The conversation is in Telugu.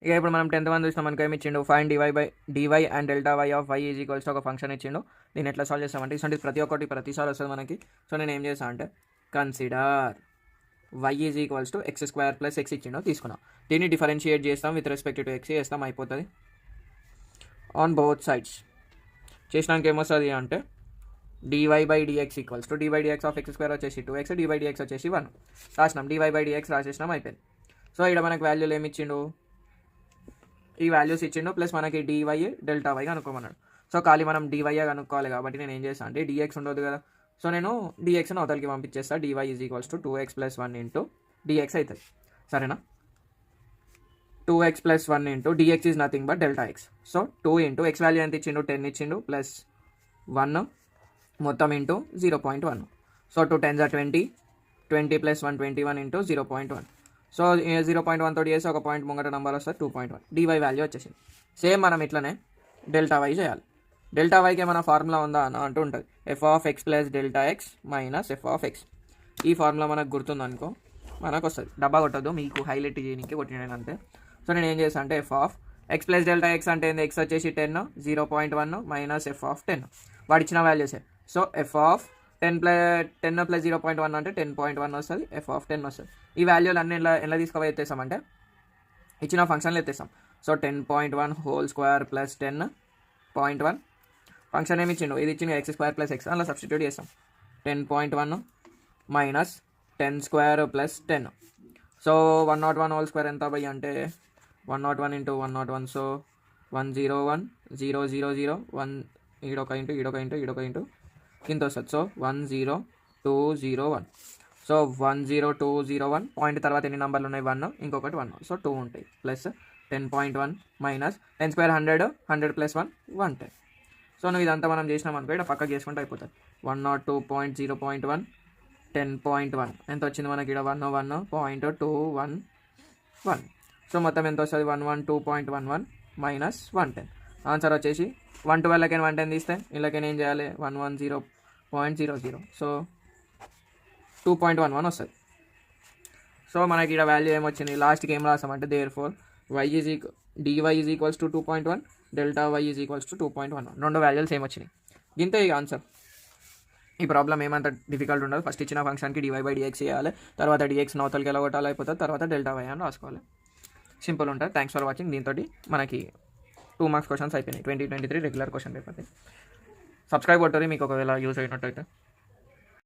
ఇక ఇప్పుడు మనం 10th వన్ చూసినాం మనకి ఏమి ఇచ్చిండు, find dy and delta y of y is equals to ఒక ఫంక్షన్ ఇచ్చిండు. దీన్ని ఎట్లా సాల్వ్ చేస్తామంటే ఇటువంటి ప్రతిసారి వస్తుంది మనకి. సో నేను ఏం చేస్తాను అంటే consider y is equals to x square plus x ఇచ్చిండో తీసుకున్నాం. దీన్ని డిఫరెన్షియేట్ చేస్తాం విత్ రెస్పెక్ట్ టు ఎక్స్ చేస్తాం, అయిపోతుంది ఆన్ బోత్ సైడ్స్. చేసినాక ఏమొస్తుంది అంటే dy by dx equals to dy dx of x square వచ్చేసి 2x, డివై డిఎక్స్ వచ్చేసి 1 రాసినాం. డివై బై డిఎక్స్ రాసేసినాం, అయిపోయింది. సో ఇక్కడ మనకు వాల్యూలు ఏమి ఇచ్చిండు, ఈ వాల్యూస్ ఇచ్చిండు ప్లస్ మనకి డివై డెల్టా వై కనుక్కోమన్నాడు. సో ఖాళీ మనం డివై కనుక్కోవాలి కాబట్టి నేను ఏం చేస్తాను అంటే డిఎక్స్ ఉండదు కదా, సో నేను డిఎక్స్ని అవతలకి పంపించేస్తాను. Dy is equals to 2x + 1 into dx అవుతుంది, సరేనా. 2x + 1 into dx is nothing but delta x. So 2 into x value ఎంత ఇచ్చిండు, 10 ఇచ్చిండు ప్లస్ 1 మొత్తం into 0.1. So 2 10s are 20, 20 + 1 21 into 0.1. So 0.1 తోటి చేసి ఒక పాయింట్ ముంగట నెంబర్ వస్తుంది 2.1. డివై వాల్యూ వచ్చేసింది. సేమ్ మనం ఇట్లనే డెల్టా వై చేయాలి. డెల్టా వైకి ఏమైనా ఫార్ములా ఉందా అని అంటూ ఉంటుంది, f(x + Δx - f(x). ఈ ఫార్ములా మనకు గుర్తుందనుకో మనకు వస్తుంది. డబ్బా కొట్టద్దు, మీకు హైలైట్ చేయడానికి కొట్టినాను అంతే. సో నేను ఏం చేస్తాను అంటే f(x + Δx) అంటే ఏంది, x వచ్చేసి 10, 0.1 - f(10). వాడు ఇచ్చిన వాల్యూసే. సో f(10 + 0.1) అంటే 10.1 వస్తుంది, f(10) వస్తుంది. ఈ వాల్యూలు అన్నీ ఎలా తీసుకుపోయి ఎత్తేసామంటే ఇచ్చిన ఫంక్షన్లు ఎత్తేసాం. So 10.1 whole square plus 10.1 function ఏమి ఇచ్చిండు, ఇది ఇచ్చిండు x² + x, అలా సబ్స్టిట్యూట్ చేస్తాం. 10.1 minus 10² plus 10. So 101 whole square ఎంత బై అంటే 101 ఇంటూ 101. సో 101 0 0 0 1 ఈడొక ఇంటూ ఈడొక ఇంటూ ఈడొక ఇంటూ కింద వస్తుంది. సో 10201. సో 10201 పాయింట్ తర్వాత ఎన్ని నెంబర్లు ఉన్నాయి, 1 ఇంకొకటి 1, సో 2 ఉంటాయి ప్లస్ 10.1 మైనస్ 10² 100, 100 + 1 110. సో నువ్వు ఇదంతా మనం చేసినాం అనుకో, ఇక్కడ పక్కకు చేసుకుంటే అయిపోతుంది. 102.0.1 10.1 ఎంత వచ్చింది మనకి, ఇక్కడ 101.211. సో మొత్తం ఎంత వస్తుంది, 112.11 మైనస్ 110. ఆన్సర్ వచ్చేసి 112 110 తీస్తే వీళ్ళకైనా ఏం చేయాలి, 110.00. సో 2.11 వస్తుంది. సో మనకి ఇక్కడ వాల్యూ ఏమొచ్చింది, లాస్ట్కి ఏం రాసామంటే therefore dy is equals to 2.1, delta y is equals to 2.1. రెండు వాల్యూస్ ఏమొచ్చినాయి, ఇంతే ఇక ఆన్సర్. ఈ ప్రాబ్లం ఏమంత డిఫికల్ట్ ఉండదు. ఫస్ట్ ఇచ్చిన ఫంక్షన్కి డివై బై డిఎక్స్ చేయాలి, తర్వాత డిఎక్స్ నవతలకి ఎలా కొట్టాలి అయిపోతుంది, తర్వాత డెల్టా వై అని రాసుకోవాలి. సింపుల్ ఉంటుంది. Thanks for watching. దీంతో మనకి 2 మార్క్స్ క్వశ్చన్స్ అయిపోయినాయి 2023 రెగ్యులర్ క్వశ్చన్ పేపర్. సబ్స్క్రైబ్ కొట్టారు మీకు ఒకవేళ యూజ్ అయినట్టయితే.